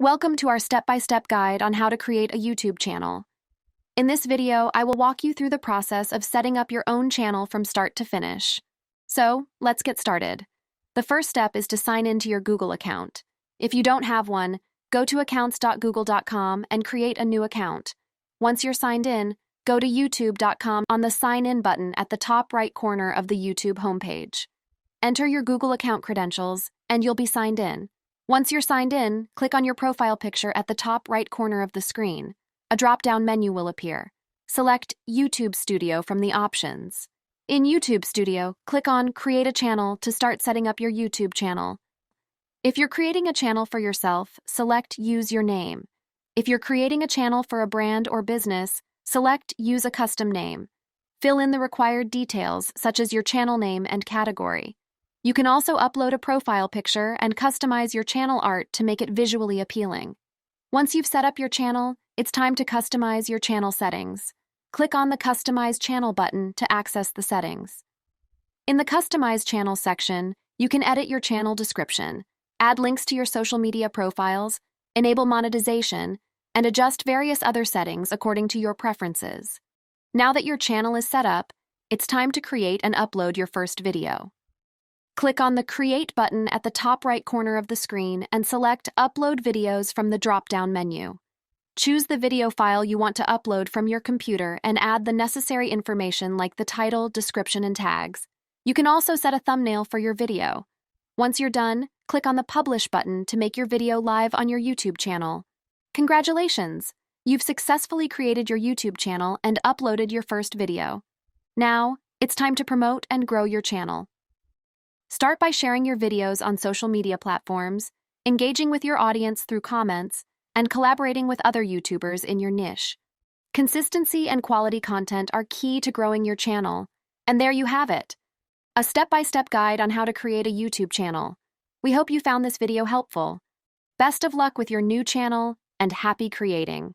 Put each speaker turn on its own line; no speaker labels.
Welcome to our step-by-step guide on how to create a YouTube channel. In this video, I will walk you through the process of setting up your own channel from start to finish. So, let's get started. The first step is to sign into your Google account. If you don't have one, go to accounts.google.com and create a new account. Once you're signed in, go to youtube.com on the Sign In button at the top right corner of the YouTube homepage. Enter your Google account credentials, and you'll be signed in. Once you're signed in, click on your profile picture at the top right corner of the screen. A drop-down menu will appear. Select YouTube Studio from the options. In YouTube Studio, click on Create a Channel to start setting up your YouTube channel. If you're creating a channel for yourself, select Use Your Name. If you're creating a channel for a brand or business, select Use a Custom Name. Fill in the required details, such as your channel name and category. You can also upload a profile picture and customize your channel art to make it visually appealing. Once you've set up your channel, it's time to customize your channel settings. Click on the Customize Channel button to access the settings. In the Customize Channel section, you can edit your channel description, add links to your social media profiles, enable monetization, and adjust various other settings according to your preferences. Now that your channel is set up, it's time to create and upload your first video. Click on the Create button at the top right corner of the screen and select Upload Videos from the drop-down menu. Choose the video file you want to upload from your computer and add the necessary information like the title, description, and tags. You can also set a thumbnail for your video. Once you're done, click on the Publish button to make your video live on your YouTube channel. Congratulations! You've successfully created your YouTube channel and uploaded your first video. Now, it's time to promote and grow your channel. Start by sharing your videos on social media platforms, engaging with your audience through comments, and collaborating with other YouTubers in your niche. Consistency and quality content are key to growing your channel. And there you have it, a step-by-step guide on how to create a YouTube channel. We hope you found this video helpful. Best of luck with your new channel, and happy creating!